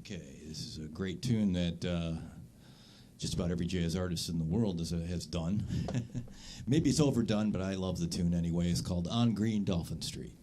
Okay, this is a great tune that just about every jazz artist in the world has done. Maybe it's overdone, but I love the tune anyway. It's called On Green Dolphin Street.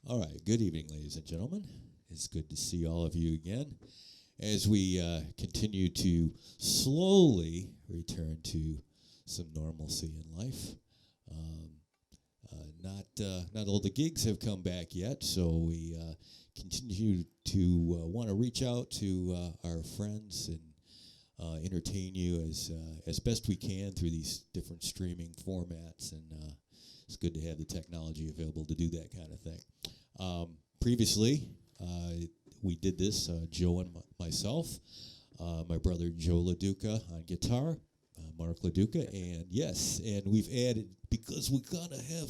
All right, good evening, ladies and gentlemen. It's good to see all of you again as we continue to slowly return to some normalcy in life. Not all the gigs have come back yet, so we continue to want to reach out to our friends and entertain you as best we can through these different streaming formats, and it's good to have the technology available to do that kind of thing. Previously, we did this, Joe and myself, my brother Joe Loduca on guitar, Mark Loduca, and yes, and we've added, because we gotta have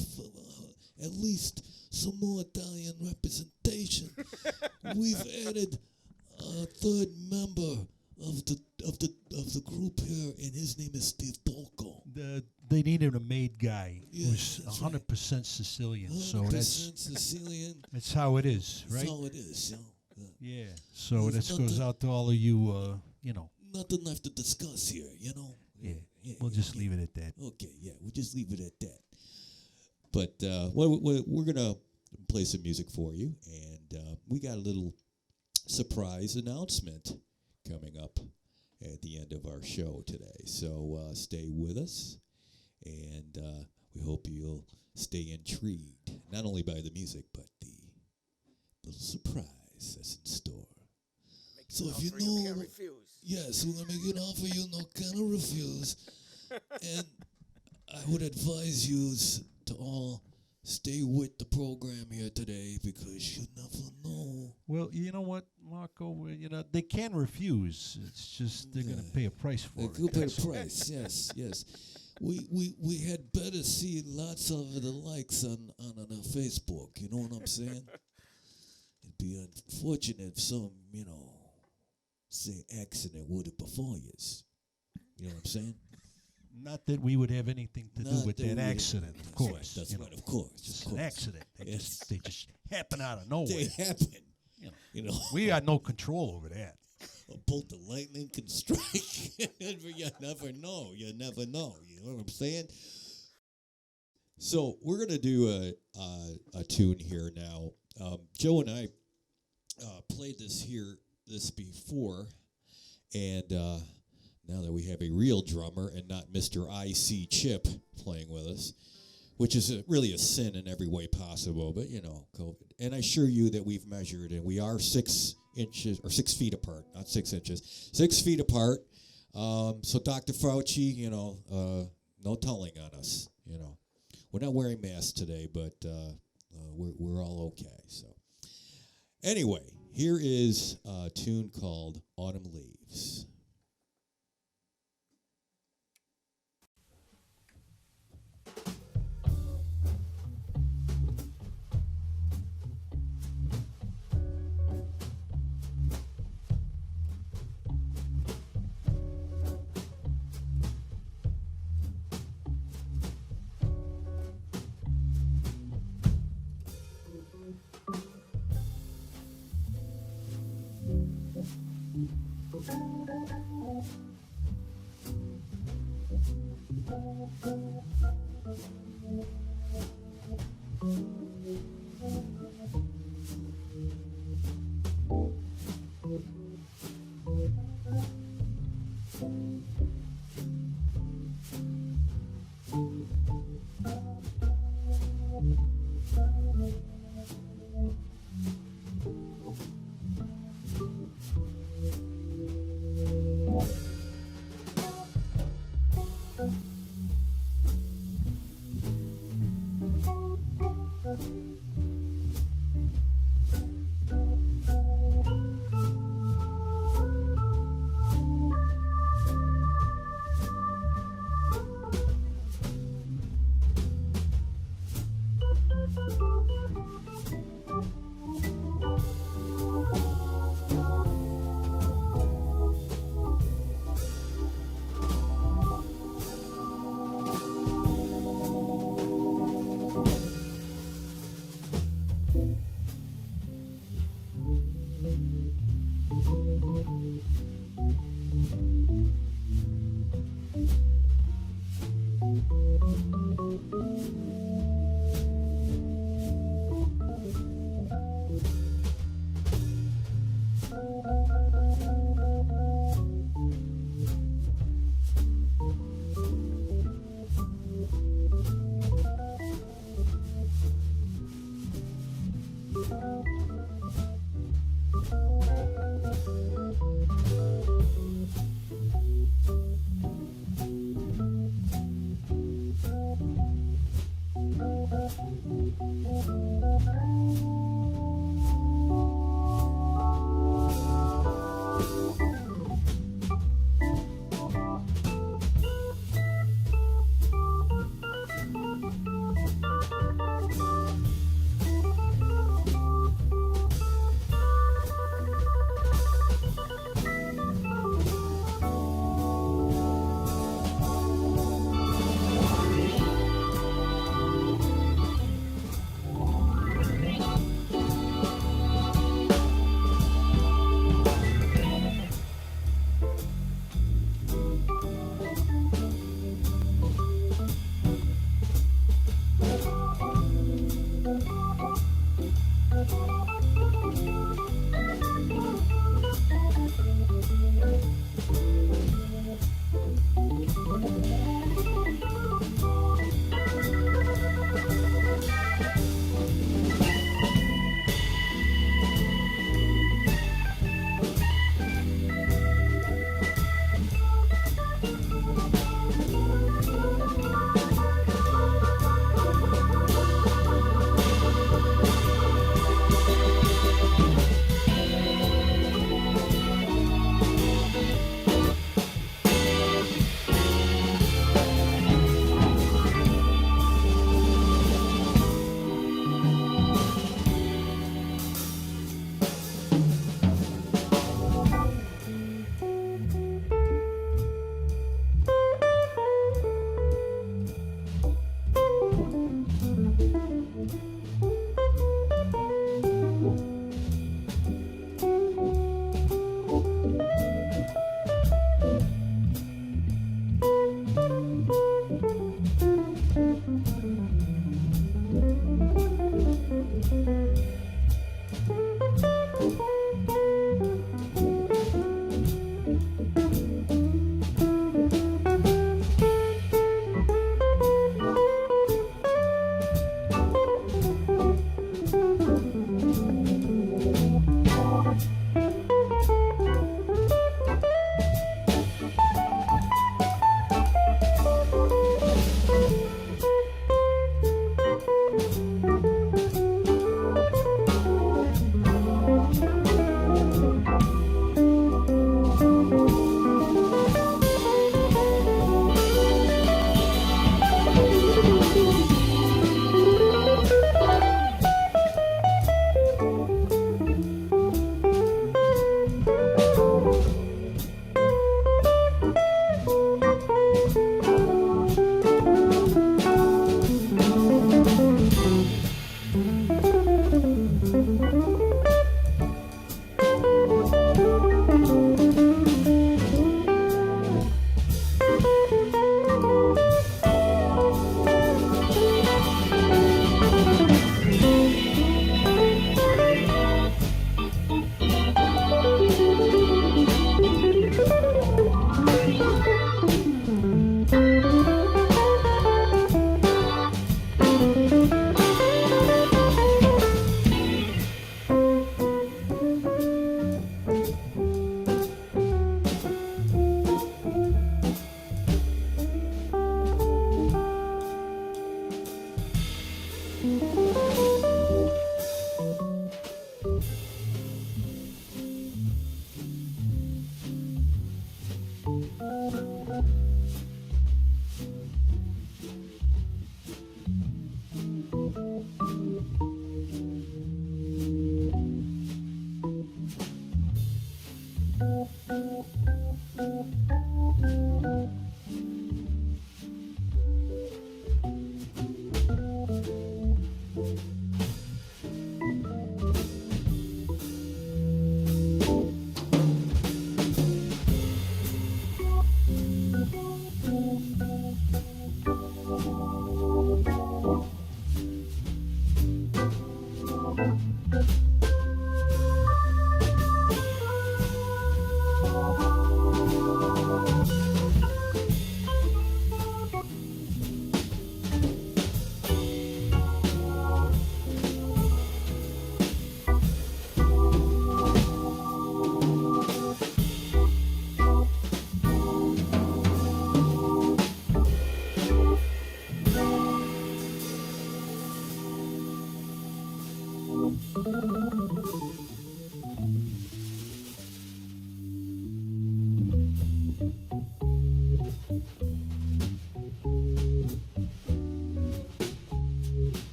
at least some more Italian representation, we've added a third member of the group here, and his name is Steve Tocco. They needed a maid guy Yes, who's 100% Sicilian, so 100% that's Sicilian. that's how it is, right? That's how it is, you know. Yeah. So There's this goes out to all of you, Nothing left to discuss here, you know. Yeah. We'll just leave it at that. Okay, yeah, we'll just leave it at that. But we're gonna play some music for you, and we got a little surprise announcement coming up at the end of our show today. So stay with us, and we hope you'll stay intrigued, not only by the music, but the little surprise that's in store. So if you know, yes, we're gonna make an offer you no can refuse, and I would advise you to all stay with the program here today, because you never know. Well, you know what, Marco? They can refuse. It's just they're going to pay a price for it. They'll pay the price. Yes. We had better see lots of the likes on Facebook. You know what I'm saying? It'd be unfortunate if some, say accident would have befall you. You know what I'm saying? Not that we would have anything to do with that accident, of course. That's right, of course. Just an accident. They just happen out of They nowhere. happen. We got no control over that. Both the lightning can strike. You never know. You never know. You know what I'm saying? So we're gonna do a tune here now. Joe and I played this before, and now that we have a real drummer and not Mr. IC Chip playing with us, which is really a sin in every way possible, but COVID. And I assure you that we've measured, and we are 6 inches, or 6 feet apart, not 6 inches, 6 feet apart. So Dr. Fauci, no telling on us. We're not wearing masks today, but we're all okay. So anyway, here is a tune called Autumn Leaves.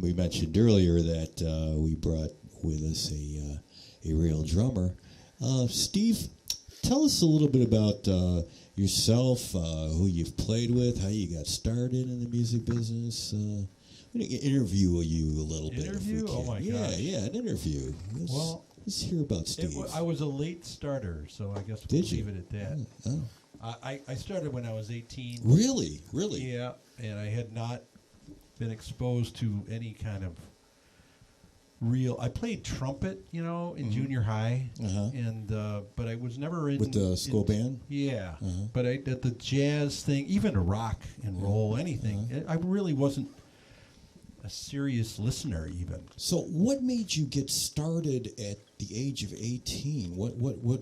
We mentioned earlier that we brought with us a real drummer. Steve, tell us a little bit about yourself, who you've played with, how you got started in the music business. I'm going to interview you a little bit. Interview? Oh my gosh. Yeah, an interview. Let's hear about Steve. I was a late starter, so I guess we'll leave it at that. Oh. I started when I was 18. Really? Yeah, and I had not been exposed to any kind of real. I played trumpet, in junior high, and but I was never in with the school band. Yeah, but at the jazz thing, even a rock and roll, anything, I really wasn't a serious listener even. So, what made you get started at the age of 18? What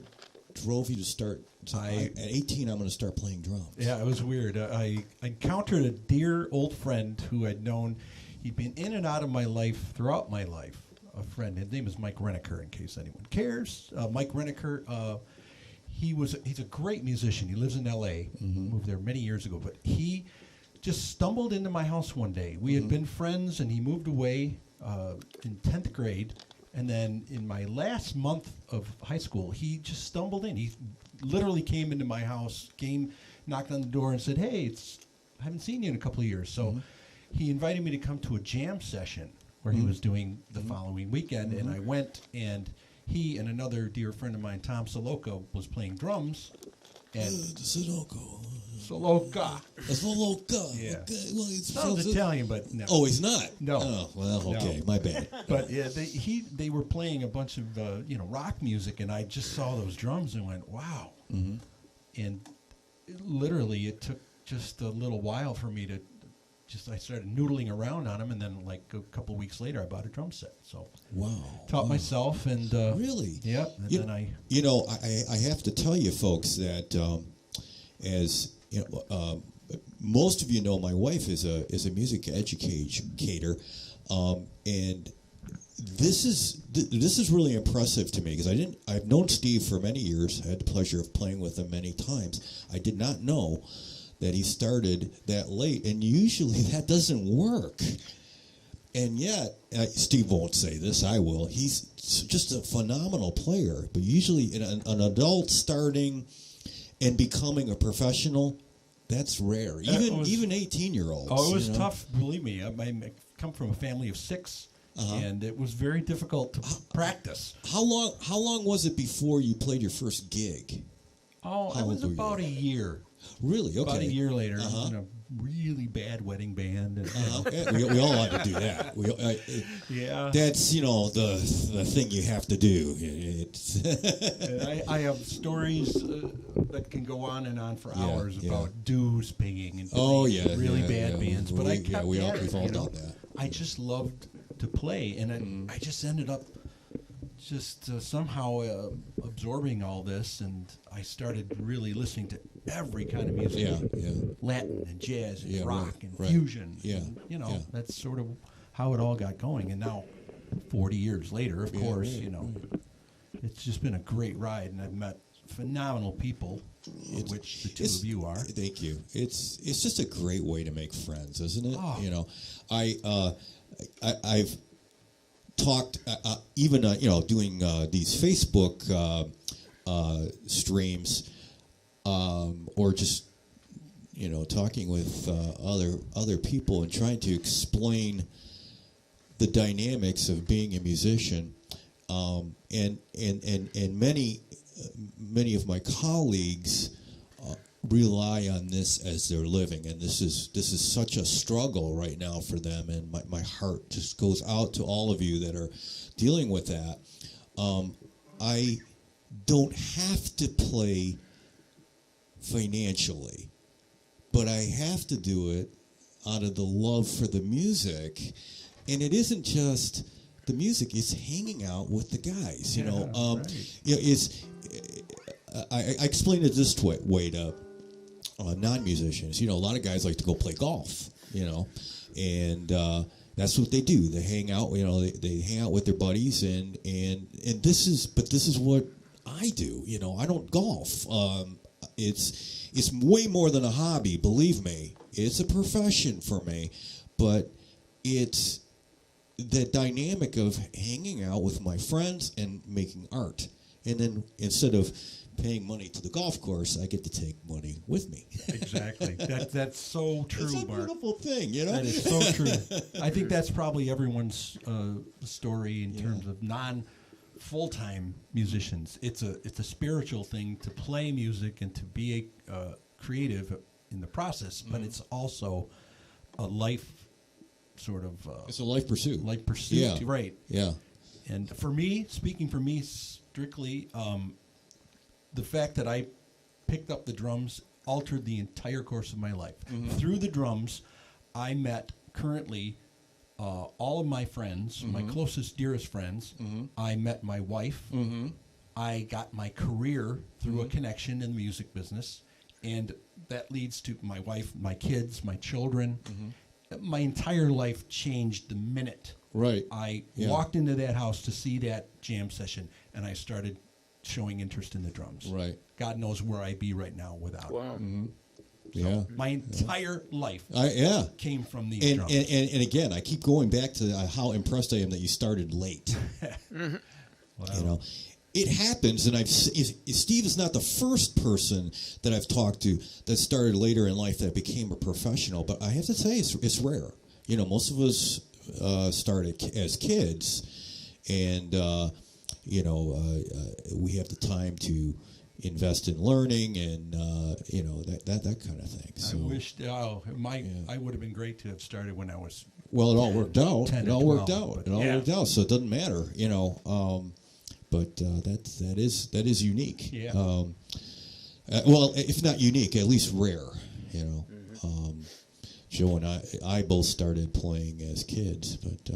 drove you to start? So at 18, I'm going to start playing drums. Yeah, it was weird. I encountered a dear old friend who I'd known. He'd been in and out of my life throughout my life. A friend. His name is Mike Reneker, in case anyone cares. Mike Reneker, he's a great musician. He lives in L.A., moved there many years ago. But he just stumbled into my house one day. We had been friends, and he moved away in 10th grade. And then in my last month of high school, he just stumbled in. He literally came into my house, knocked on the door and said, "Hey, I haven't seen you in a couple of years." So he invited me to come to a jam session where he was doing the following weekend. And I went, and he and another dear friend of mine, Tom Soloka, was playing drums. And Soloka. Yeah. Okay. Well, it sounds Italian, but no. Oh, he's not? No. Oh, well, okay. No. My bad. But yeah, they were playing a bunch of rock music, and I just saw those drums and went, wow. And literally, it took just a little while for me to I started noodling around on them, and then like a couple of weeks later, I bought a drum set. So taught myself, and really, yeah. And then I have to tell you, folks, that as you know, most of you know, my wife is a music educator, and this is really impressive to me because I've known Steve for many years. I had the pleasure of playing with him many times. I did not know that he started that late, and usually that doesn't work. And yet, Steve won't say this, I will. He's just a phenomenal player. But usually, an adult starting and becoming a professional, that's rare. Even 18-year-olds. Oh, it was tough. Believe me, I come from a family of 6, and it was very difficult to practice. How long was it before you played your first gig? Oh, it was about a year. Really? Okay. About a year later, in a really bad wedding band. And, we all ought to do that. yeah. That's, the thing you have to do. It's I have stories that can go on and on for hours about dues pinging and really bad bands. But I kept we've at all it, done that. I just loved to play, and I just ended up just somehow absorbing all this, and I started really listening to every kind of music. Latin and jazz and rock and fusion. And, that's sort of how it all got going. And now, 40 years later, of course, it's just been a great ride, and I've met phenomenal people, which the two of you are. Thank you. It's just a great way to make friends, isn't it? Oh. I've talked even doing these Facebook streams or just talking with other people and trying to explain the dynamics of being a musician, and many of my colleagues rely on this as their living, and this is such a struggle right now for them, and my heart just goes out to all of you that are dealing with that. I don't have to play financially, but I have to do it out of the love for the music, and it isn't just the music, it's hanging out with the guys, I explain it this way to non-musicians. A lot of guys like to go play golf, and that's what they do. They hang out, they hang out with their buddies, and this is what I do. I don't golf. It's way more than a hobby, believe me. It's a profession for me, but it's the dynamic of hanging out with my friends and making art. And then instead of paying money to the golf course, I get to take money with me. Exactly. That's so true, It's a Mark. beautiful thing, That is so true. I think that's probably everyone's story in terms of non-full-time musicians. It's a spiritual thing to play music and to be a creative in the process, but it's also a life sort of... it's a life pursuit. Life pursuit, right. Yeah. And for me, speaking for me strictly, the fact that I picked up the drums altered the entire course of my life. Through the drums, I met currently all of my friends, my closest, dearest friends. I met my wife. I got my career through a connection in the music business, and that leads to my wife, my kids, my children. My entire life changed the minute I walked into that house to see that jam session, and I started showing interest in the drums. Right. God knows where I'd be right now without it. Yeah. My entire life came from these drums. And again, I keep going back to how impressed I am that you started late. Wow. It happens, and Steve is not the first person that I've talked to that started later in life that became a professional, but I have to say it's rare. Most of us started as kids, and we have the time to invest in learning and that kind of thing. So, I wished I would have been great to have started when I was. Well, it all worked out. 10 It all or worked 12, out. It all worked out. So it doesn't matter, But that is unique. Yeah. Well, if not unique, at least rare. Joe and I both started playing as kids, but.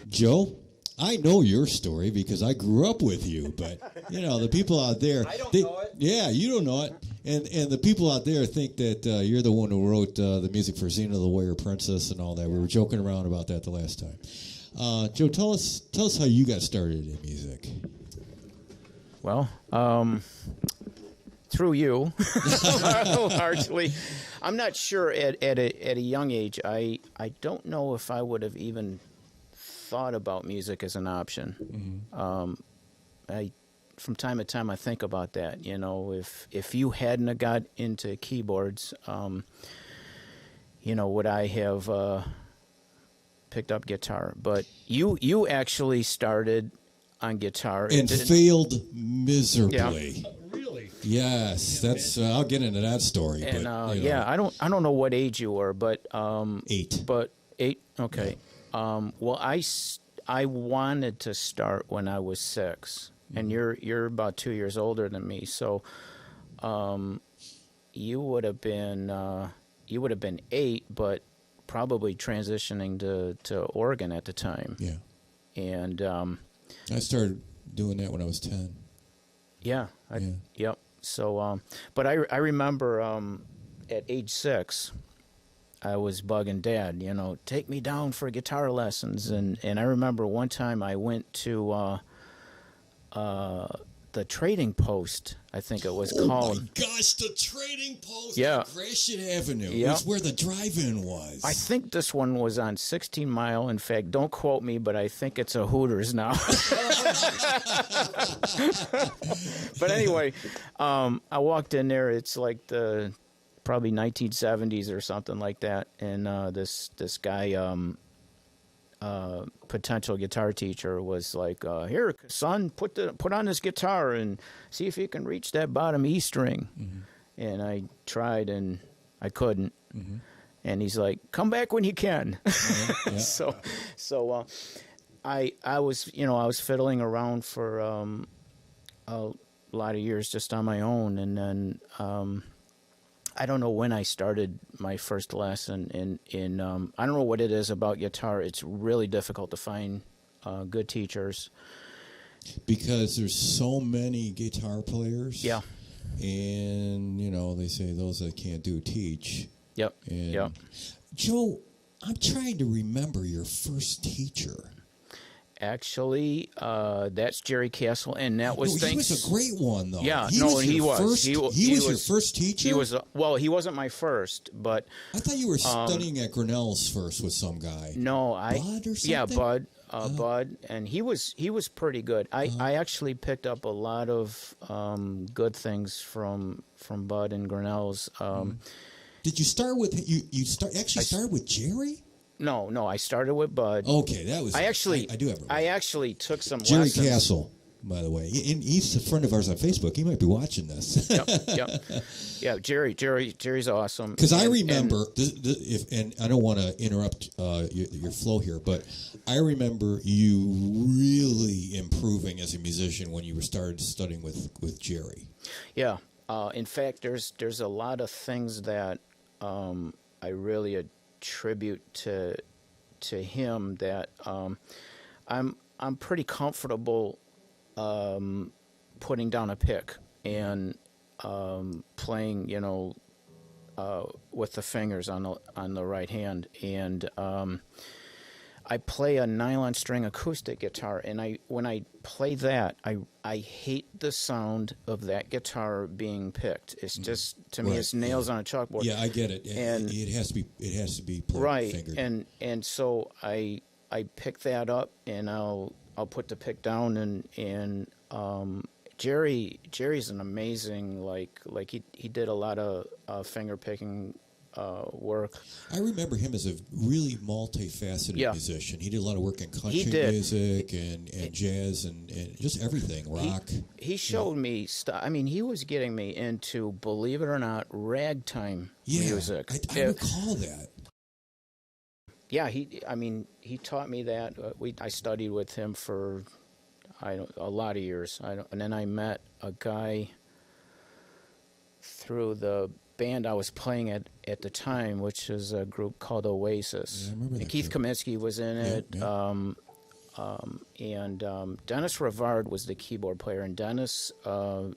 Joe, I know your story because I grew up with you, but the people out there, I don't know it. Yeah, you don't know it, and the people out there think that you're the one who wrote the music for Xena the Warrior Princess and all that. We were joking around about that the last time. Joe, tell us how you got started in music. Well, through you, largely. I'm not sure at a young age. I don't know if I would have even thought about music as an option. Mm-hmm. From time to time I think about that. If you hadn't have got into keyboards, would I have picked up guitar? But you actually started on guitar and failed miserably. Yeah. Really? Yes, that's. I'll get into that story. And but, I don't know what age you were, but 8. But 8. Okay. Well, I wanted to start when I was 6, and you're about 2 years older than me, so you would have been 8, but probably transitioning to organ at the time. Yeah. And I started doing that when I was 10. Yep. So, but I remember at age 6. I was bugging Dad, take me down for guitar lessons. And I remember one time I went to the Trading Post, I think it was called. Oh, my gosh, the Trading Post Yeah. on Gratiot Avenue. Yeah. That's where the drive-in was. I think this one was on 16 Mile. In fact, don't quote me, but I think it's a Hooters now. But anyway, I walked in there. It's like the probably 1970s or something like that, and this guy, potential guitar teacher, was like, "Here, son, put on this guitar and see if you can reach that bottom E string." Mm-hmm. And I tried and I couldn't. Mm-hmm. And he's like, "Come back when you can." Mm-hmm. Yeah. So I was fiddling around for a lot of years just on my own, and then I don't know when I started my first lesson. In I don't know what it is about guitar. It's really difficult to find good teachers because there's so many guitar players. Yeah. And they say those that can't do teach. Yep. And yep. Joe, I'm trying to remember your first teacher. Actually, that's Jerry Castle, and that was he was a great one, though. Yeah, he was. He was your first teacher. He was. Well, he wasn't my first, but I thought you were studying at Grinnell's first with some guy. No, Bud or something? Yeah, Bud. Bud, and he was pretty good. I actually picked up a lot of good things from Bud and Grinnell's. Did you start with started with Jerry? No, I started with Bud. Okay, that was. I do have it. I actually took some Jerry lessons. Castle, by the way, and he's a friend of ours on Facebook. He might be watching this. Yep. Yeah, Jerry's awesome. Because I remember, and I don't want to interrupt your flow here, but I remember you really improving as a musician when you started studying with Jerry. Yeah. In fact, there's a lot of things that I really attribute to him that I'm pretty comfortable putting down a pick and playing, with the fingers on the right hand, and I play a nylon string acoustic guitar, and when I play that, I hate the sound of that guitar being picked. It's just, to me, it's nails on a chalkboard. Yeah, I get it. And it has to be played right. fingered. And so I pick that up, and I'll put the pick down, and Jerry's an amazing, like he did a lot of finger picking work. I remember him as a really multifaceted musician. He did a lot of work in country music and jazz and just everything, rock. He showed me stuff. I mean, he was getting me into, believe it or not, ragtime music. I recall that. Yeah, he taught me that. I studied with him for a lot of years. And then I met a guy through the band I was playing at the time, which is a group called Oasis. Yeah, I remember that and Keith group. Kaminsky was in it. Yeah. Dennis Rivard was the keyboard player, and Dennis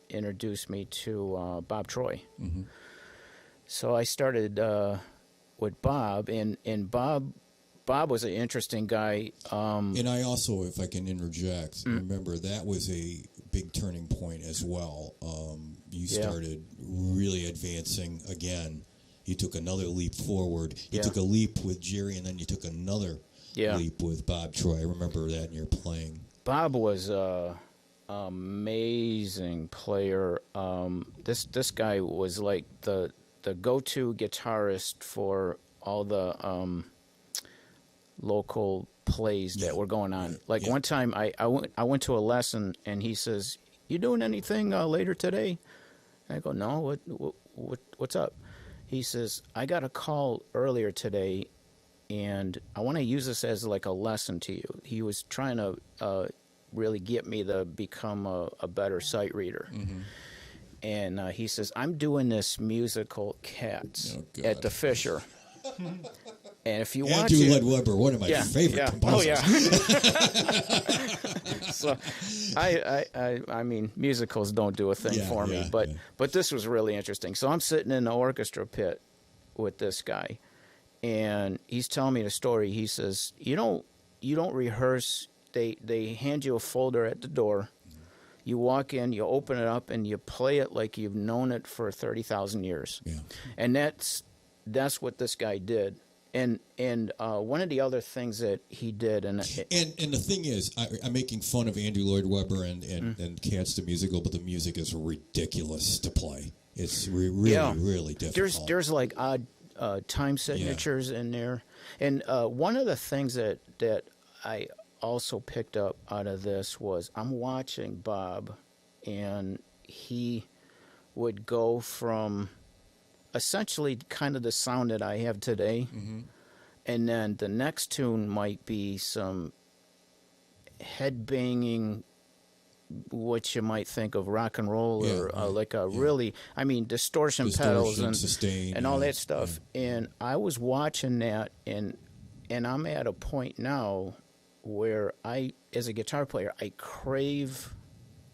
introduced me to Bob Troy. Mm-hmm. So I started with Bob, and Bob was an interesting guy. And I also, if I can interject, remember that was a big turning point as well. You started really advancing again. You took another leap forward. You took a leap with Jerry, and then you took another leap with Bob Troy. I remember that in your playing. Bob was an amazing player. This guy was like the go-to guitarist for all the local plays that were going on. Like one time, I went to a lesson, and he says, "You doing anything later today?" And I go, "No. What's up?" He says, "I got a call earlier today, and I want to use this as like a lesson to you." He was trying to really get me to become a better sight reader. Mm-hmm. And he says, "I'm doing this musical Cats at the Fisher." And if you watch Andrew it, Lloyd Webber, one of my favorite composers. So, I mean, musicals don't do a thing for me, but this was really interesting. So I'm sitting in the orchestra pit with this guy, and he's telling me the story. He says, "You don't rehearse. They hand you a folder at the door. You walk in, you open it up, and you play it like you've known it for 30,000 years." Yeah. And that's what this guy did. And one of the other things that he did, and the thing is, I'm making fun of Andrew Lloyd Webber and Cats the musical, but the music is ridiculous to play. It's really difficult. There's like odd time signatures in there, and one of the things that I also picked up out of this was I'm watching Bob, and he would go from essentially kind of the sound that I have today, and then the next tune might be some head-banging, what you might think of rock and roll, or like a really, I mean, distortion pedals and sustain, and all that stuff. And I was watching that, and I'm at a point now where I, as a guitar player, I crave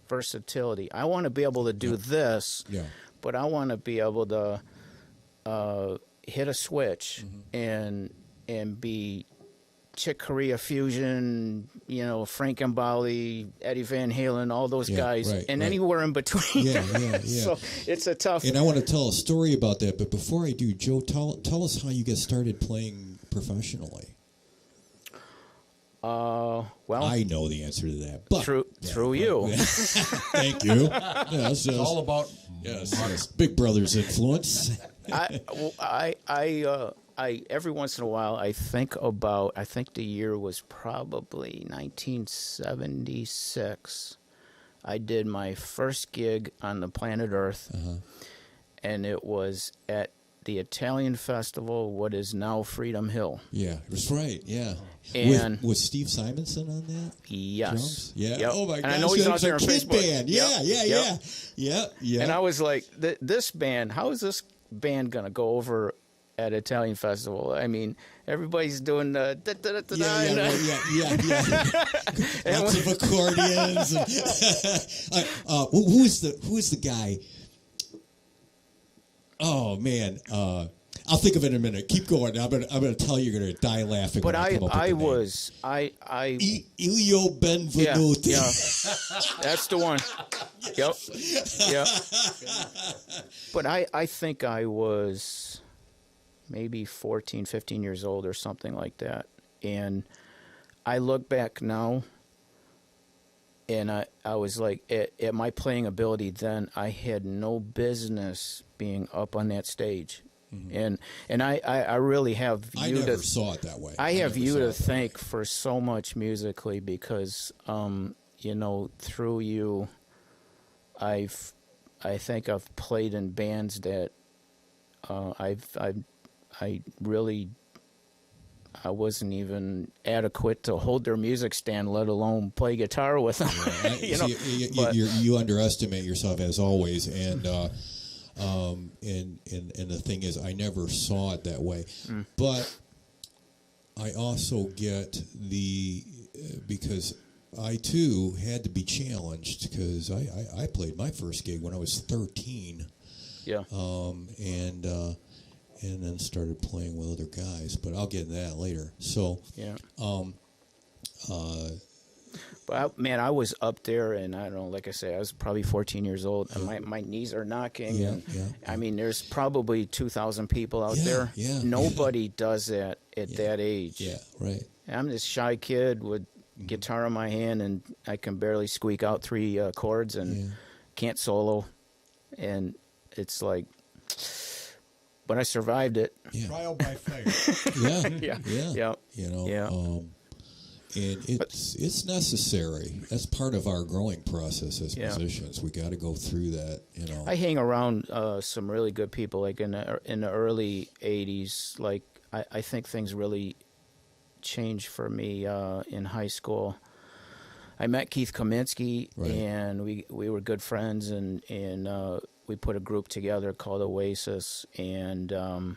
versatility. I want to be able to do this, but I want to be able to hit a switch and be Chick Corea Fusion, Frank Mbali, Eddie Van Halen, all those guys, and anywhere in between. So it's a tough. And I want to tell a story about that, but before I do, Joe, tell us how you got started playing professionally. Well, I know the answer to that, but through you. Thank you. Yes, it's all about Big Brother's influence. I every once in a while I think the year was probably 1976. I did my first gig on the planet Earth, and it was at the Italian festival, what is now Freedom Hill. Yeah, that's right. Yeah, and was Steve Simonson on that? Yes. Drums? Yeah. Yep. Oh my gosh. And I know he's out there on Kid Facebook. Band. Yeah. And I was like, this band. How is this band gonna go over at Italian festival? I mean, everybody's doing the Lots of accordions. Who's the guy? Oh man, I'll think of it in a minute. Keep going. I'm gonna tell you, you're gonna die laughing. But Elio Benvenuti. Yeah, that's the one. Yep. But I think I was maybe 14, 15 years old or something like that, and I look back now. And I was like, at my playing ability then, I had no business being up on that stage. And I really have you I never saw it that way. I have you to thank for so much musically because, through you, I think I've played in bands that I wasn't even adequate to hold their music stand, let alone play guitar with them. You underestimate yourself as always, and the thing is, I never saw it that way. But I also get because I too had to be challenged because I played my first gig when I was 13. Yeah. And then started playing with other guys, but I'll get into that later. So yeah. But man, I was up there, and I don't know. Like I say, I was probably 14 years old, and my knees are knocking. Yeah, and yeah. I mean, there's probably 2,000 people out Yeah, there. yeah, Nobody does that at that age. Yeah, right. I'm this shy kid with guitar in my hand, and I can barely squeak out 3 chords, and can't solo. And it's like, but I survived it. Yeah. Trial by fire. Yeah. You know. Yeah. And it's necessary. That's part of our growing process as musicians. We got to go through that. You know. I hang around some really good people, like in the early '80s. Like I think things really changed for me in high school. I met Keith Kaminsky, and we were good friends, and we put a group together called Oasis, and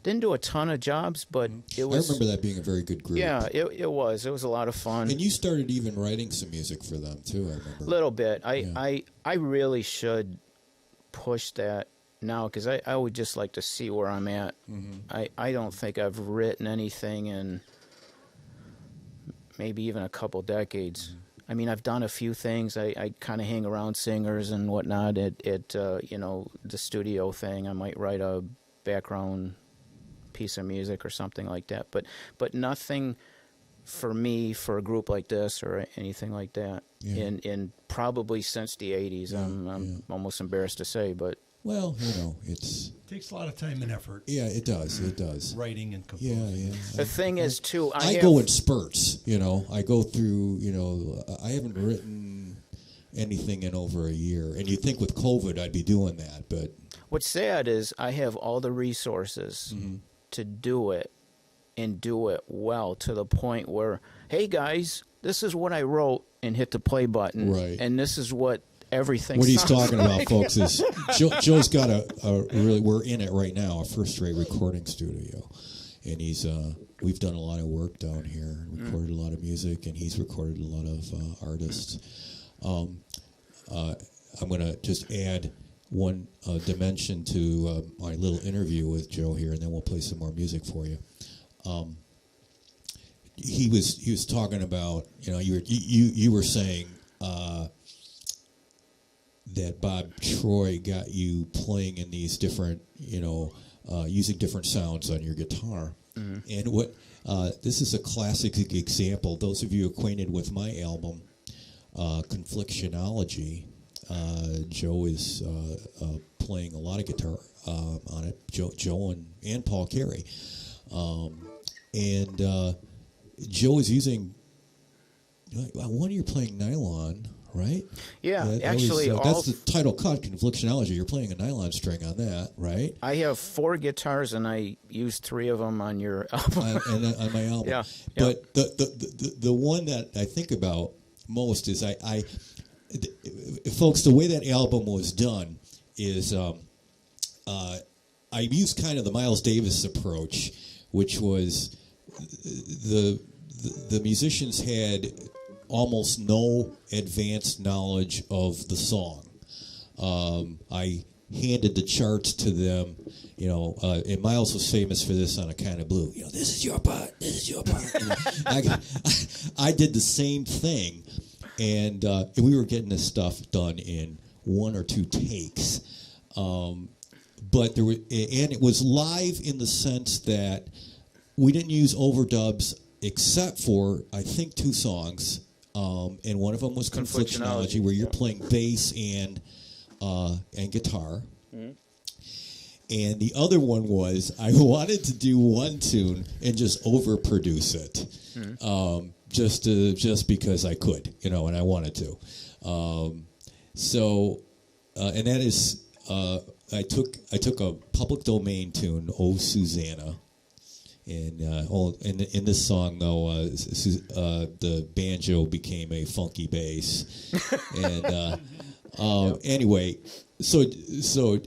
didn't do a ton of jobs, but it was. I remember that being a very good group. Yeah, it was. It was a lot of fun. And you started even writing some music for them too. I remember. A little bit. I really should push that now, because I would just like to see where I'm at. Mm-hmm. I don't think I've written anything in maybe even a couple decades. Mm-hmm. I mean, I've done a few things. I kind of hang around singers and whatnot at the studio thing. I might write a background piece of music or something like that, but nothing for me for a group like this or anything like that. In probably since the 80s. I'm almost embarrassed to say, but well, it takes a lot of time and effort. Yeah, it does. It does. Writing and composing. Yeah. The thing is, too, I go in spurts. I go through. I haven't written anything in over a year, and you'd think with COVID I'd be doing that, but what's sad is I have all the resources to do it and do it well, to the point where, hey guys, this is what I wrote, and hit the play button, and this is what everything. What he's talking about, folks, is Joe's got a really. We're in it right now, a first-rate recording studio, and we've done a lot of work down here, recorded a lot of music, and he's recorded a lot of artists. I'm going to just add one dimension to my little interview with Joe here, and then we'll play some more music for you. He was talking about, you were saying that Bob Troy got you playing in these different, using different sounds on your guitar. And what this is a classic example. Those of you acquainted with my album, Conflictionology, Joe is playing a lot of guitar on it. Joe and Paul Carey, and Joe is using. One, you're playing nylon, right? Yeah, actually, that's the title cut, Conflictionology. You're playing a nylon string on that, right? I have 4 guitars, and I used 3 of them on your album. and on my album. Yeah. But the one that I think about most is folks, the way that album was done is I used kind of the Miles Davis approach, which was the musicians had almost no advanced knowledge of the song. I handed the charts to them, and Miles was famous for this on A Kind of Blue. This is your part, this is your part. I did the same thing. And we were getting this stuff done in 1 or 2 takes, but it was live in the sense that we didn't use overdubs except for I think 2 songs, and one of them was Conflictionology, where you're playing bass and guitar, and the other one was I wanted to do one tune and just overproduce it. Just because I could, and I wanted to. And that is, I took a public domain tune, "Oh Susanna," and in this song though, the banjo became a funky bass, and anyway, so Joe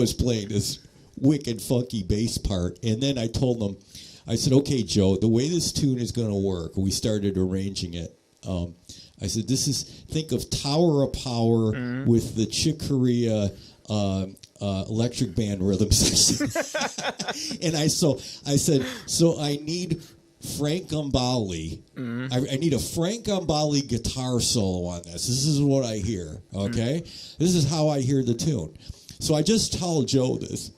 is playing this wicked funky bass part, and then I told him, I said, okay, Joe, the way this tune is going to work, we started arranging it. I said, think of Tower of Power with the Chick Corea electric band rhythm section. And I said, so I need Frank Gambale. I need a Frank Gambale guitar solo on this. This is what I hear, okay? This is how I hear the tune. So I just told Joe this.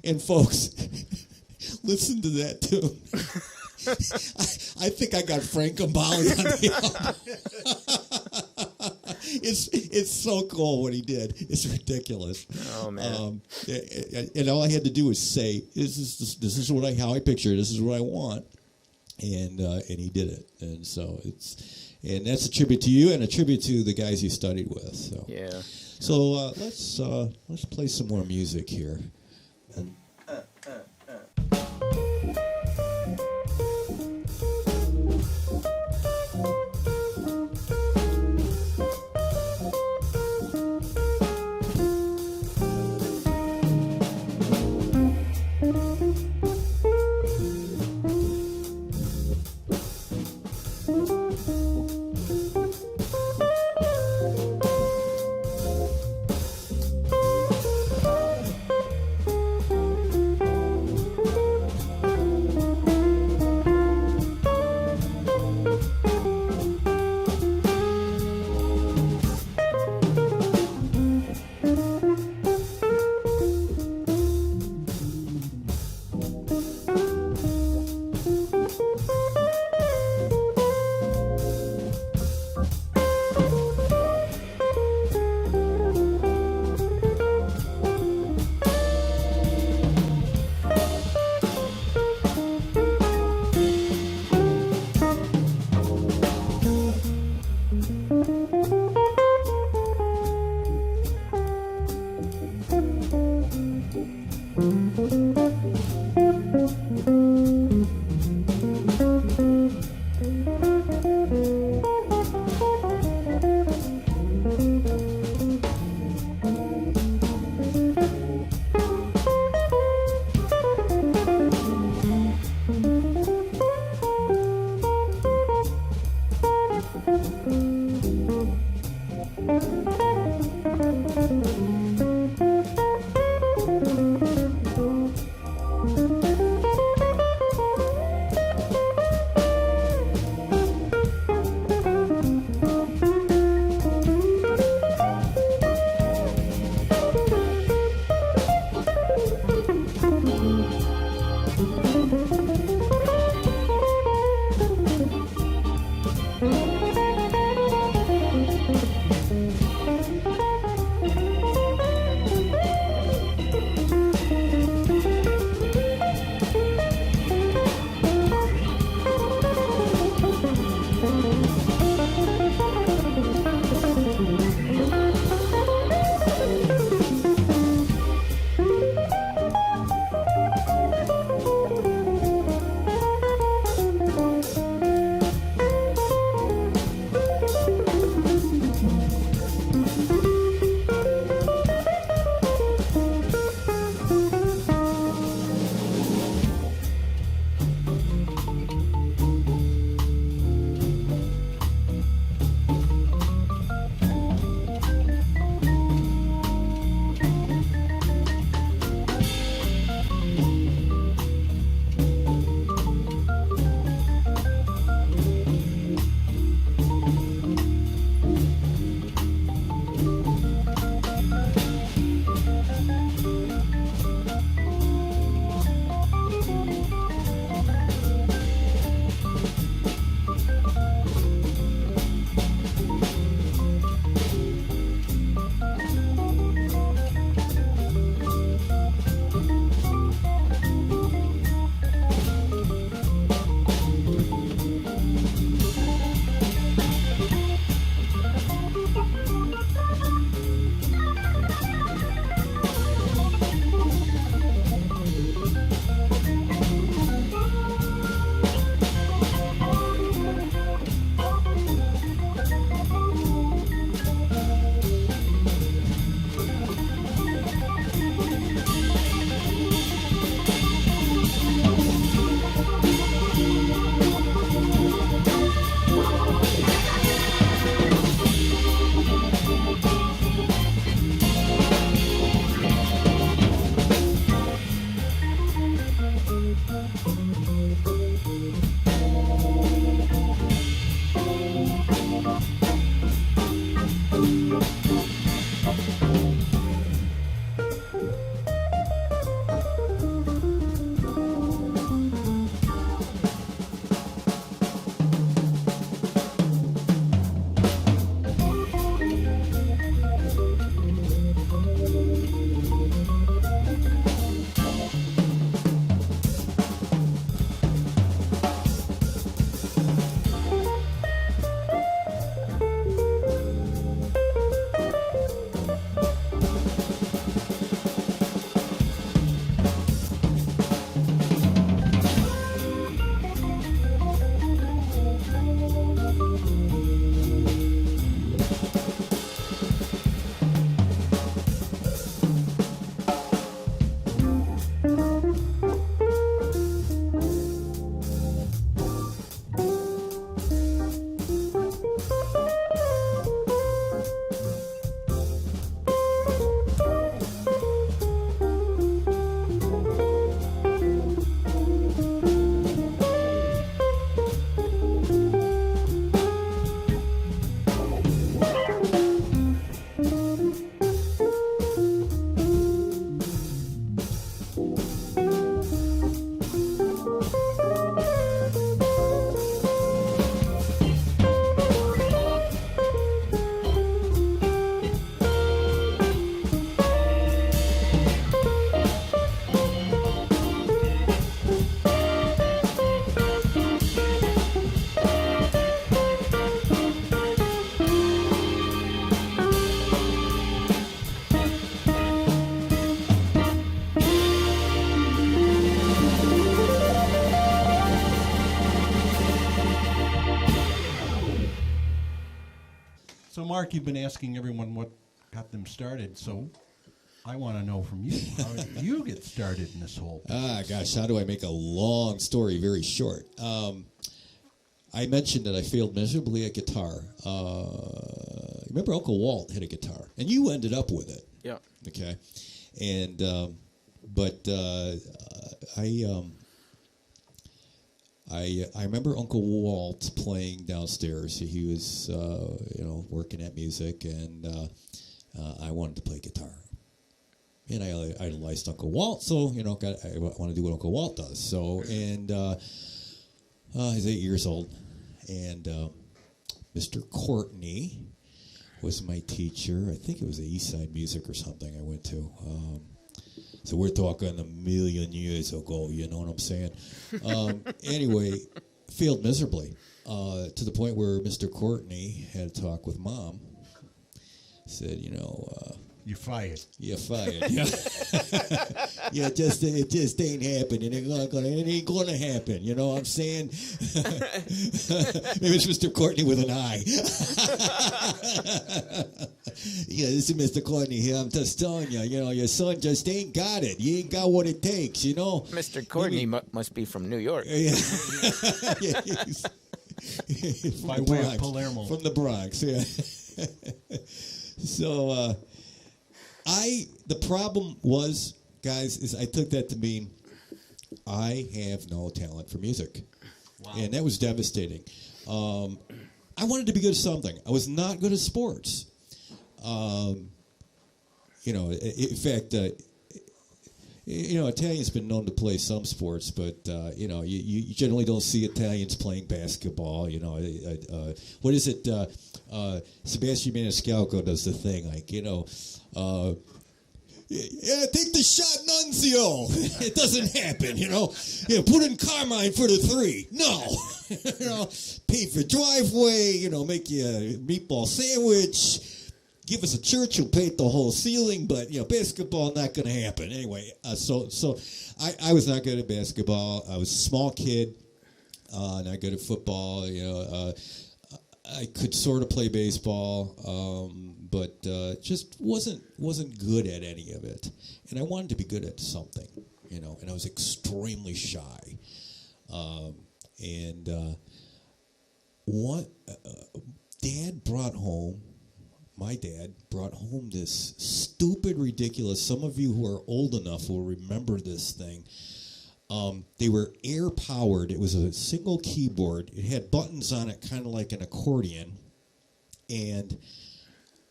And folks, listen to that tune. I think I got Frank Gambale on the album. It's so cool what he did. It's ridiculous. Oh man! And all I had to do was say, "This is how I picture it. This is what I want," and he did it. And so that's a tribute to you and a tribute to the guys you studied with. So yeah. So let's play some more music here. And Mark, you've been asking everyone what got them started, so I want to know from you, how did you get started in this whole Gosh, how do I make a long story very short? I mentioned that I failed miserably at guitar. Remember Uncle Walt had a guitar, and you ended up with it. Yeah. Okay. And, I remember Uncle Walt playing downstairs. He was, working at music, and I wanted to play guitar. And I idolized Uncle Walt, so, I want to do what Uncle Walt does. So, and I was 8 years old, and Mr. Courtney was my teacher. I think it was the East Side Music or something I went to. So we're talking a million years ago, you know what I'm saying? Anyway, failed miserably to the point where Mr. Courtney had a talk with Mom. Said, you're fired. You're fired. Yeah, yeah. It just ain't happening. It ain't gonna happen. You know what I'm saying? Maybe it's Mr. Courtney with an I. Yeah, this is Mr. Courtney here. I'm just telling you. Your son just ain't got it. You ain't got what it takes. Mr. Courtney must be from New York. Yeah. Yeah, he's By way of Palermo. From the Bronx. Yeah. So. The problem was, guys, is I took that to mean I have no talent for music. Wow. And that was devastating. I wanted to be good at something. I was not good at sports. In fact, Italians been known to play some sports, but, you generally don't see Italians playing basketball. What is it? Sebastian Maniscalco does the thing, yeah, take the shot, Nunzio. It doesn't happen, Yeah, put in Carmine for the three. No. Pay for driveway, make you a meatball sandwich. Give us a church, you'll paint the whole ceiling, but, basketball not going to happen. Anyway, so I was not good at basketball. I was a small kid, not good at football. I could sort of play baseball, but just wasn't good at any of it. And I wanted to be good at something, and I was extremely shy. My dad brought home this stupid, ridiculous, some of you who are old enough will remember this thing. They were air-powered. It was a single keyboard. It had buttons on it, kind of like an accordion. And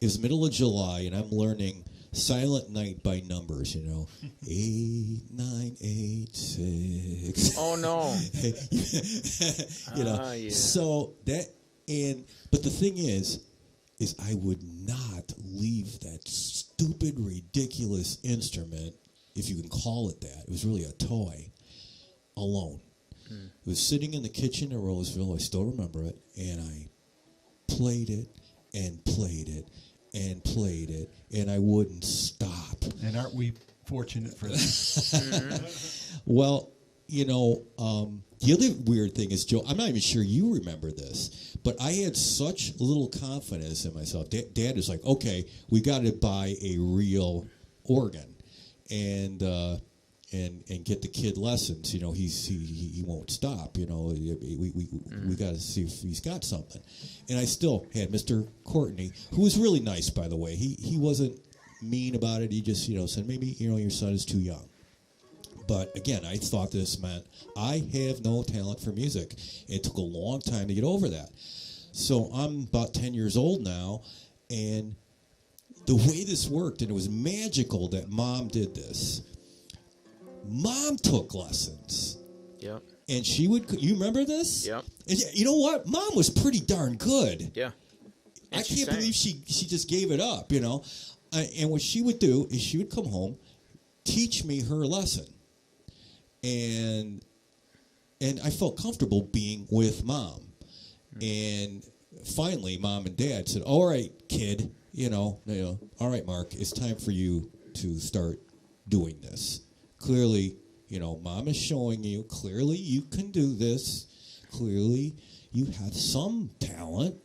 it was middle of July, and I'm learning Silent Night by numbers, 8, 9, 8, 6. Oh, no. Yeah. So but the thing is I would not leave that stupid, ridiculous instrument, if you can call it that. It was really a toy, alone. It was sitting in the kitchen in Roseville. I still remember it. And I played it and played it and played it, and I wouldn't stop. And aren't we fortunate for that? Well, the other weird thing is, Joe, I'm not even sure you remember this, but I had such little confidence in myself. Dad is like, okay, we got to buy a real organ and get the kid lessons. He won't stop. We got to see if he's got something. And I still had Mr. Courtney, who was really nice, by the way. He wasn't mean about it. He just said, maybe your son is too young. But again, I thought this meant I have no talent for music. It took a long time to get over that. So I'm about 10 years old now, and the way this worked, and it was magical that Mom did this. Mom took lessons. Yep. And she would, you remember this? Yep. And you know what? Mom was pretty darn good. Yeah. I can't believe she just gave it up, and what she would do is she would come home, teach me her lesson. And I felt comfortable being with Mom. And finally, Mom and Dad said, all right, kid, all right, Mark, it's time for you to start doing this. Clearly, Mom is showing you, clearly you can do this. Clearly you have some talent,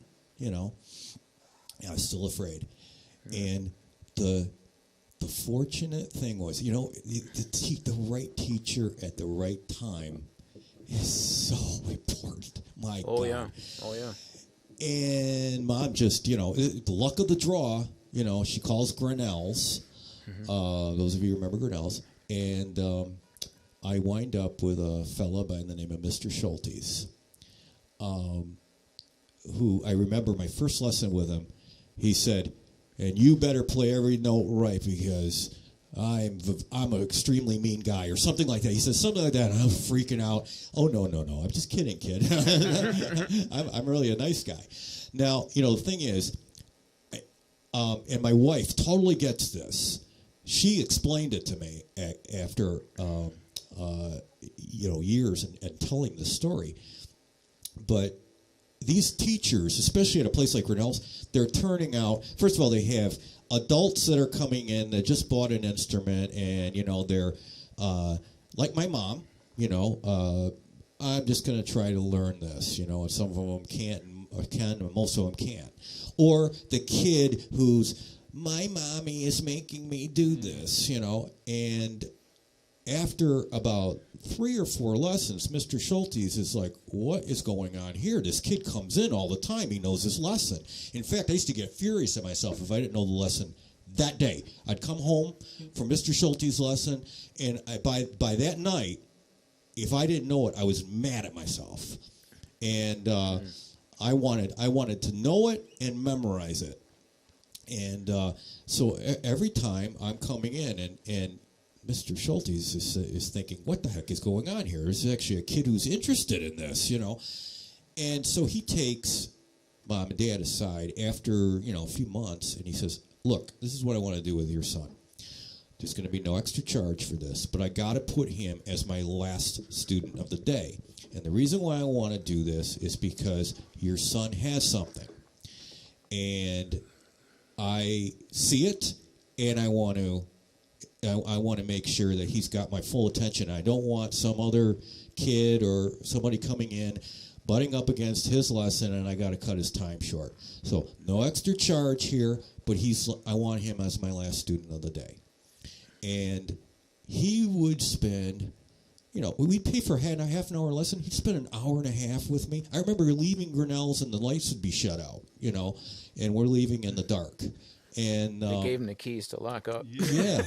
I was still afraid. And the fortunate thing was, the right teacher at the right time is so important. My God. Yeah. Oh, yeah. And Mom just, the luck of the draw, she calls Grinnell's. Those of you remember Grinnell's. And I wind up with a fella by the name of Mr. Schultes, who I remember my first lesson with him. He said, and you better play every note right because I'm an extremely mean guy or something like that. He said something like that, and I'm freaking out. Oh, no. I'm just kidding, kid. I'm really a nice guy. Now, the thing is, and my wife totally gets this. She explained it to me after, years and telling the story. But these teachers, especially at a place like Grinnell's, they're turning out, first of all, they have adults that are coming in that just bought an instrument and, they're like my mom, I'm just going to try to learn this, and some of them can, and most of them can't. Or the kid who's, my mommy is making me do this, and after about 3 or 4 lessons, Mr. Schultes is like, what is going on here? This kid comes in all the time. He knows his lesson. In fact, I used to get furious at myself if I didn't know the lesson that day. I'd come home from Mr. Schultes' lesson, and by that night, if I didn't know it, I was mad at myself. And I wanted to know it and memorize it. And so every time I'm coming in, and Mr. Schultes is thinking, what the heck is going on here? There's actually a kid who's interested in this, And so he takes Mom and Dad aside after, a few months, and he says, look, this is what I want to do with your son. There's going to be no extra charge for this, but I got to put him as my last student of the day. And the reason why I want to do this is because your son has something. And I see it, and I want to make sure that he's got my full attention. I don't want some other kid or somebody coming in, butting up against his lesson, and I got to cut his time short. So no extra charge here, but I want him as my last student of the day. And he would spend, we'd pay for a half an hour lesson. He'd spend an hour and a half with me. I remember leaving Grinnell's and the lights would be shut out, and we're leaving in the dark. And they gave him the keys to lock up. Yeah.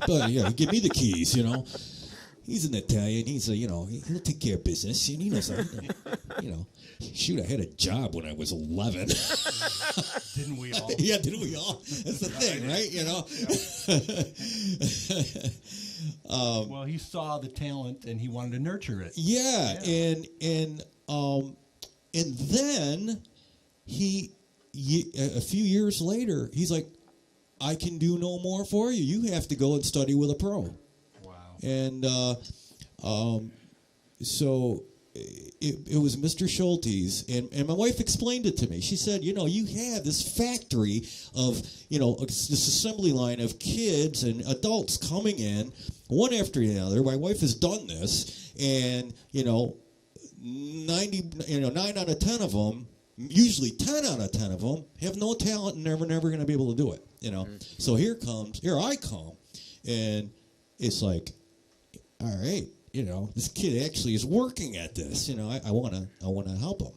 But he give me the keys, He's an Italian. He's he'll take care of business, and he knows Shoot, I had a job when I was 11. Didn't we all? Yeah, didn't we all? That's the thing, right? Well, he saw the talent and he wanted to nurture it. Yeah. And then a few years later, he's like, I can do no more for you. You have to go and study with a pro. Wow. And so it was Mr. Schultes, and my wife explained it to me. She said, you have this factory of, this assembly line of kids and adults coming in, one after the other. My wife has done this, and, 9 out of 10 of them, usually 10 out of 10 of them have no talent and never going to be able to do it, So here I come, and it's like, all right, this kid actually is working at this. I want to help him.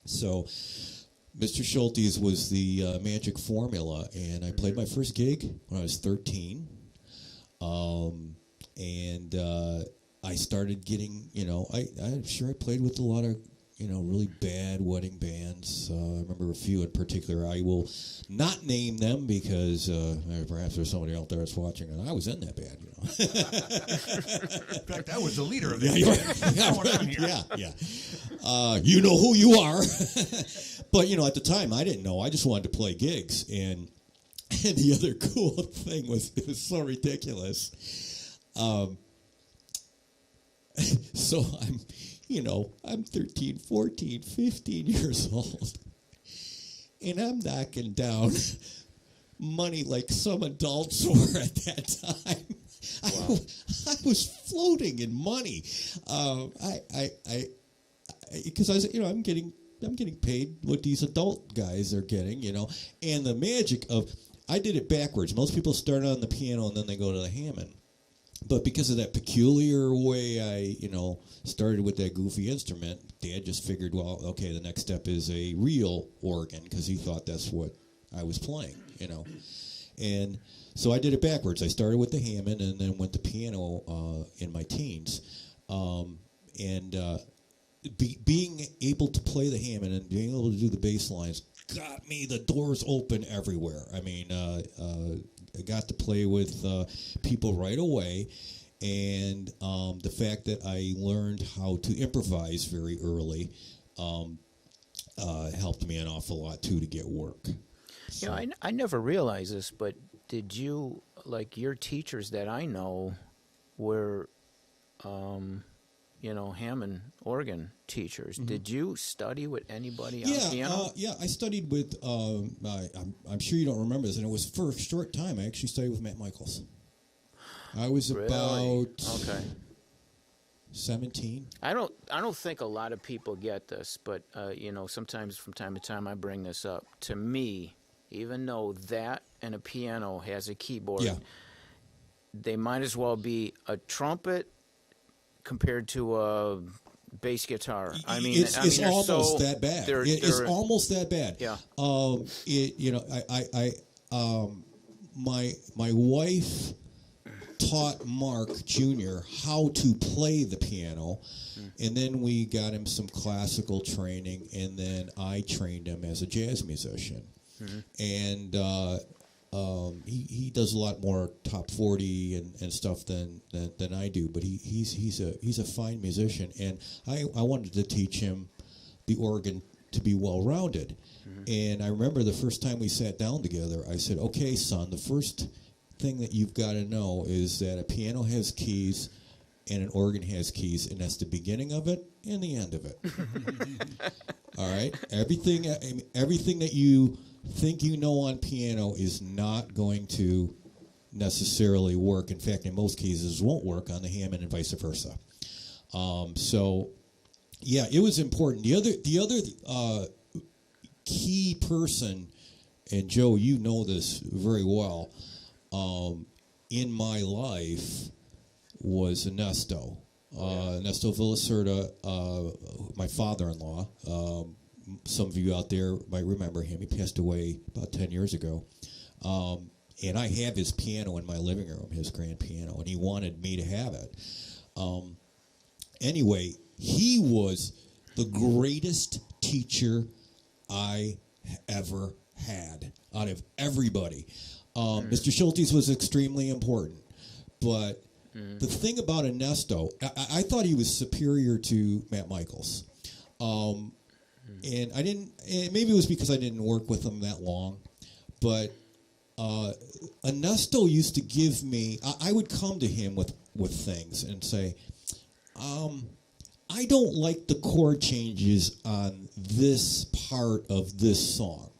So Mr. Schultes was the magic formula, and I played my first gig when I was 13. And I started getting, I'm sure I played with a lot of, really bad wedding bands. I remember a few in particular. I will not name them because perhaps there's somebody out there that's watching, and I was in that band, In fact, I was the leader of that. Yeah. You know who you are. But, at the time, I didn't know. I just wanted to play gigs. And the other cool thing was, it was so ridiculous. So I'm 13, 14, 15 years old, and I'm knocking down money like some adults were at that time. Wow. I was floating in money. Because I was, I'm getting I'm getting paid what these adult guys are getting, And the magic of, I did it backwards. Most people start on the piano and then they go to the Hammond. But because of that peculiar way I, started with that goofy instrument, Dad just figured, well, okay, the next step is a real organ, because he thought that's what I was playing, And so I did it backwards. I started with the Hammond and then went to piano in my teens. Being able to play the Hammond and being able to do the bass lines got me the doors open everywhere. I mean, I got to play with people right away, and the fact that I learned how to improvise very early helped me an awful lot, too, to get work. So. I never realized this, but did you, like your teachers that I know were, Hammond organ teachers. Mm-hmm. Did you study with anybody on piano? I studied with, I'm sure you don't remember this, and it was for a short time. I actually studied with Matt Michaels. I was about 17. I don't think a lot of people get this, but, sometimes from time to time I bring this up. To me, even though that and a piano has a keyboard, they might as well be a trumpet compared to a bass guitar. It's almost that bad. It's almost that bad. Yeah. My wife taught Mark Jr. how to play the piano, and then we got him some classical training, and then I trained him as a jazz musician. And he does a lot more top 40 and stuff than I do, but he's a fine musician, and I wanted to teach him the organ to be well-rounded. And I remember the first time we sat down together, I said, okay, son, the first thing that you've got to know is that a piano has keys and an organ has keys, and that's the beginning of it and the end of it. All right? Everything that you think you know on piano is not going to necessarily work. In fact, in most cases, won't work on the Hammond and vice versa. It was important. The other key person, and Joe, you know this very well, in my life was Ernesto. Ernesto Villacerda, my father-in-law. Some of you out there might remember him. He passed away about 10 years ago. And I have his piano in my living room, his grand piano, and he wanted me to have it. Anyway, he was the greatest teacher I ever had out of everybody. Mr. Schultes was extremely important, but the thing about Ernesto, I thought he was superior to Matt Michaels. And I didn't, maybe it was because I didn't work with him that long, but Ernesto used to give me, I would come to him with things and say, I don't like the chord changes on this part of this song.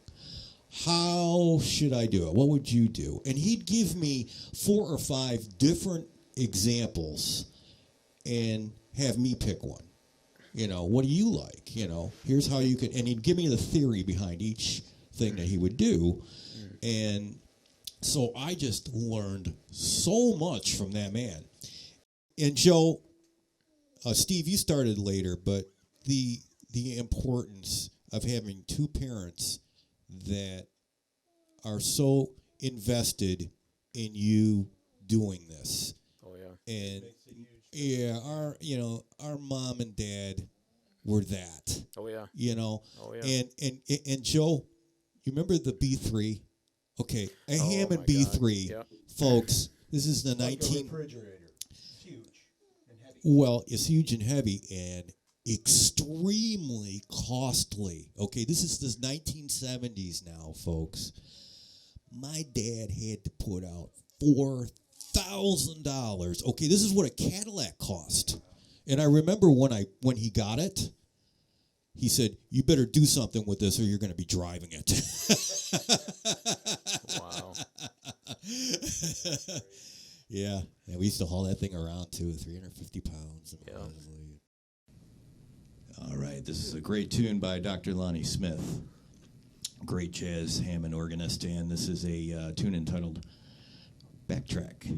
How should I do it? What would you do? And he'd give me 4 or 5 different examples and have me pick one. What do you like? Here's how you can, and he'd give me the theory behind each thing that he would do. And so I just learned so much from that man. And Joe, Steve, you started later, but the importance of having 2 parents that are so invested in you doing this. Oh yeah. And our mom and dad were that. Oh yeah. Oh yeah. And Joe, you remember the B3? Okay, a Hammond B3, folks. This is the like a refrigerator. It's huge and heavy. Well, it's huge and heavy and extremely costly. Okay, this is the 1970s now, folks. My dad had to put out $4,000. Okay, this is what a Cadillac cost. And I remember when he got it, he said, "You better do something with this or you're going to be driving it." Wow. Yeah, we used to haul that thing around too, 350 pounds. Yeah. All right, this is a great tune by Dr. Lonnie Smith, great jazz Hammond organist, and this is a tune entitled Backtrack.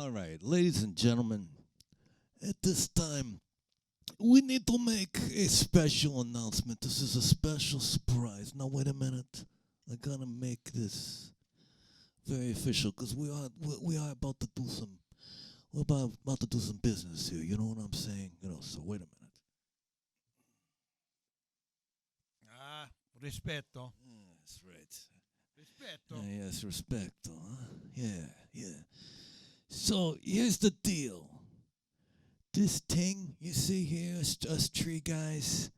All right, ladies and gentlemen, at this time, we need to make a special announcement. This is a special surprise. Now, wait a minute. I gotta make this very official because we are about to do some. We're about to do some business here. You know what I'm saying? So wait a minute. Rispetto. That's right. Rispetto. Yes, respect. Huh? Yeah. So here's the deal. This thing you see here, us three guys.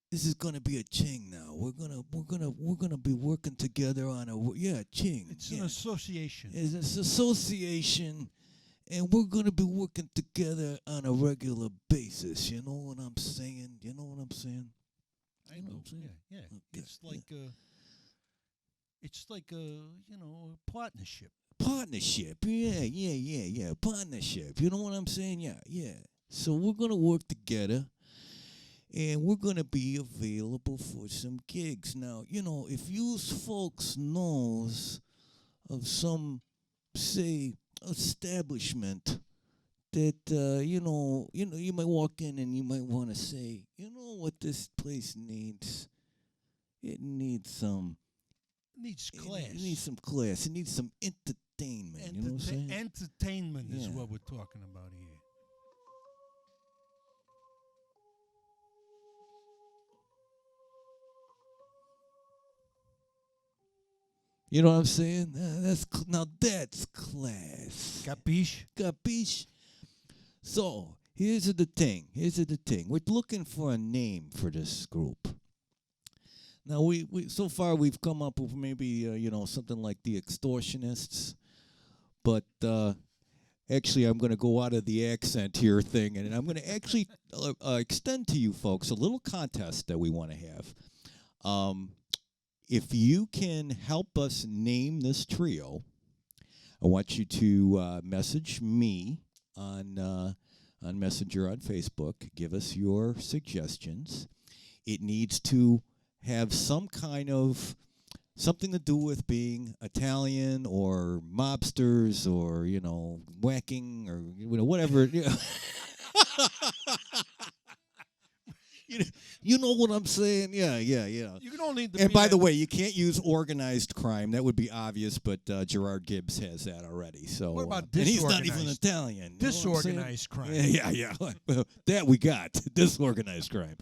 This is gonna be a ching now. We're gonna be working together on a ching. It's an association. It's an association, and we're gonna be working together on a regular basis. You know what I'm saying? I know. Yeah. Okay, It's like a partnership. Partnership. Yeah. Partnership. You know what I'm saying? Yeah. So we're gonna work together. And we're going to be available for some gigs. Now, if you folks knows of some, say, establishment that, you might walk in and you might want to say, you know what this place needs? It needs some... It needs class. It needs some class. It needs some entertainment. You know what I'm saying? Entertainment is what we're talking about here. You know what I'm saying? That's class. Capiche? So, here's the thing. We're looking for a name for this group. Now, we so far we've come up with maybe, something like the Extortionists. But actually, I'm going to go out of the accent here thing, and I'm going to actually extend to you folks a little contest that we want to have. If you can help us name this trio, I want you to message me on Messenger on Facebook. Give us your suggestions. It needs to have some kind of something to do with being Italian or mobsters or whacking or whatever. You know what I'm saying? Yeah. You can only. And by the way, you can't use organized crime. That would be obvious, but Gerard Gibbs has that already. So what about and he's disorganized? not even Italian. Disorganized crime. Yeah. That we got. Disorganized crime.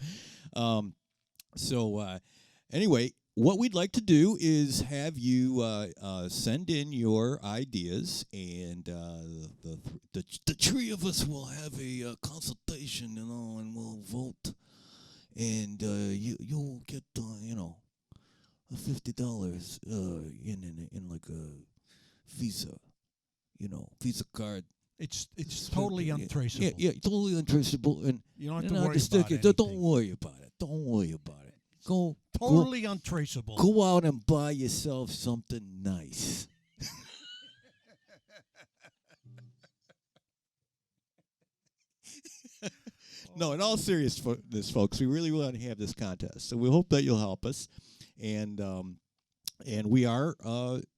Anyway, what we'd like to do is have you send in your ideas, and the three of us will have a consultation, and we'll vote. And you'll get $50 in like a Visa, Visa card. It's totally untraceable. Yeah, totally untraceable. And you don't have to worry about it. Don't worry about it. Go totally untraceable. Go out and buy yourself something nice. No, in all seriousness, folks, we really want to have this contest. So we hope that you'll help us. And we are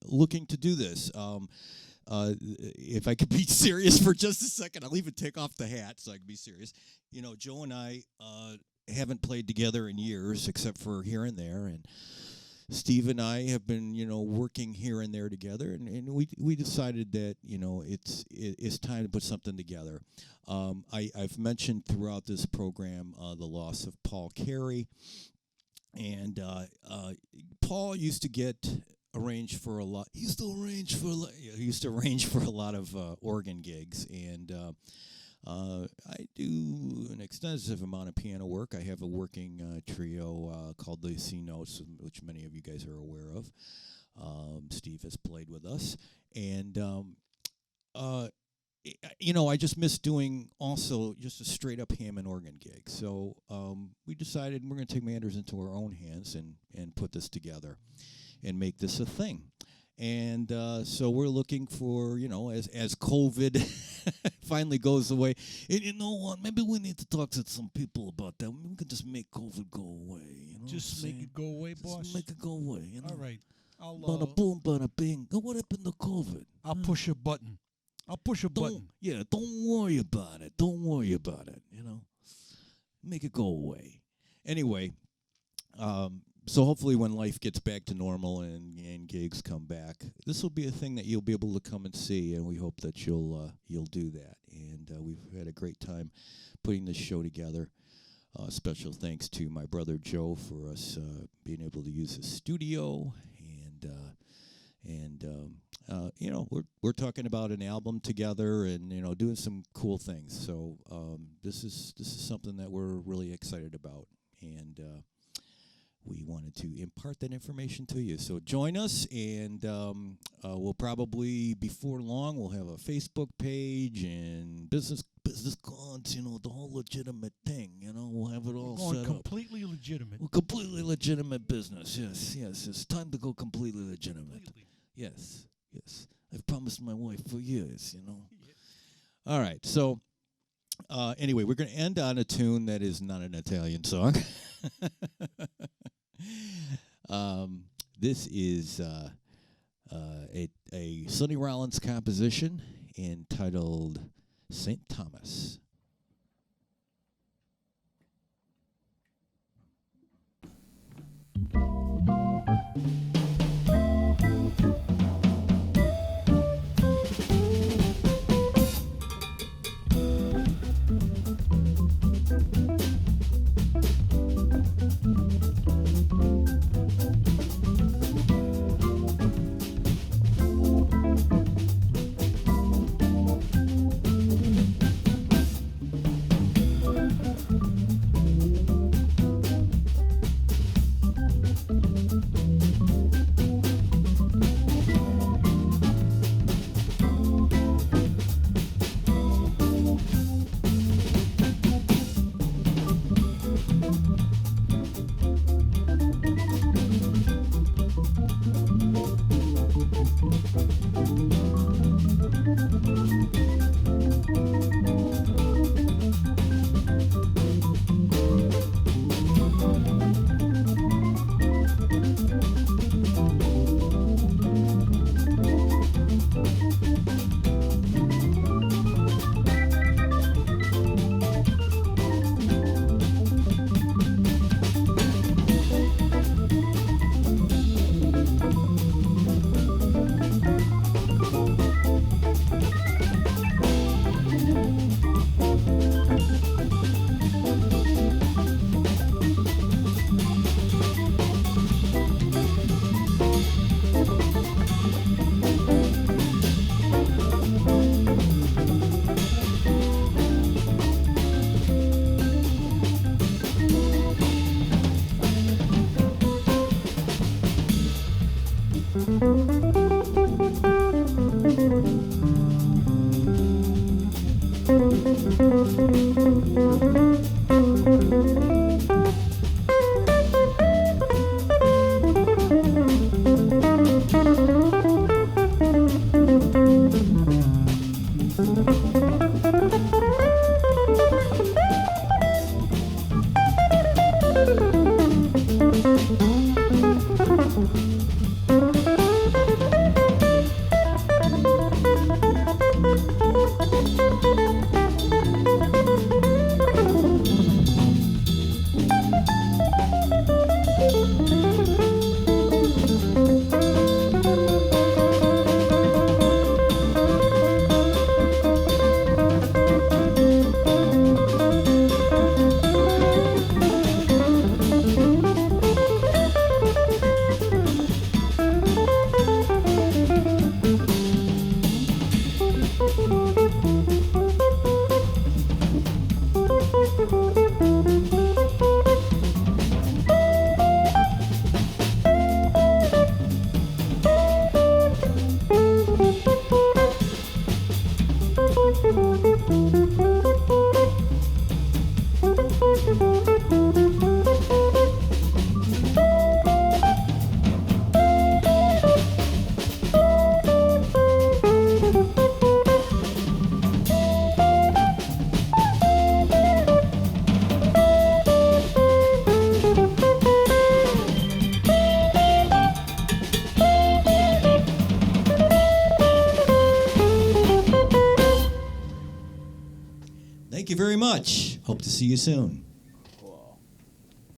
looking to do this. If I could be serious for just a second, I'll even take off the hat so I can be serious. Joe and I haven't played together in years, except for here and there. And Steve and I have been, working here and there together, and we decided that, it's time to put something together. I've mentioned throughout this program the loss of Paul Carey, and Paul used to get arranged for a lot. He used to arrange for a lot of organ gigs, and I do an extensive amount of piano work. I have a working trio called the C Notes, which many of you guys are aware of. Steve has played with us. And, I just miss doing also just a straight-up Hammond organ gig. So we decided we're going to take matters into our own hands and put this together and make this a thing. And so we're looking for, as COVID finally goes away. And you know what? Maybe we need to talk to some people about that. Maybe we can just make COVID go away. Just make it go away, boss? Just make it go away. All right. Bada boom, bada bing. What happened to COVID? I'll push a button. I'll push a button. Don't worry about it. Don't worry about it. Make it go away. Anyway, so hopefully when life gets back to normal and gigs come back, this will be a thing that you'll be able to come and see, and we hope that you'll do that. And we've had a great time putting this show together. Special thanks to my brother Joe for us being able to use the studio, and we're talking about an album together, and doing some cool things. So this is something that we're really excited about, and we wanted to impart that information to you. So join us, and we'll probably, before long, we'll have a Facebook page and business cards, the whole legitimate thing, we'll have it all Going set up. completely legitimate. Well, completely legitimate business, yes. It's time to go completely legitimate. Yes. I've promised my wife for years, All right, so anyway, we're going to end on a tune that is not an Italian song. This is a Sonny Rollins composition entitled St. Thomas. much. Hope to see you soon.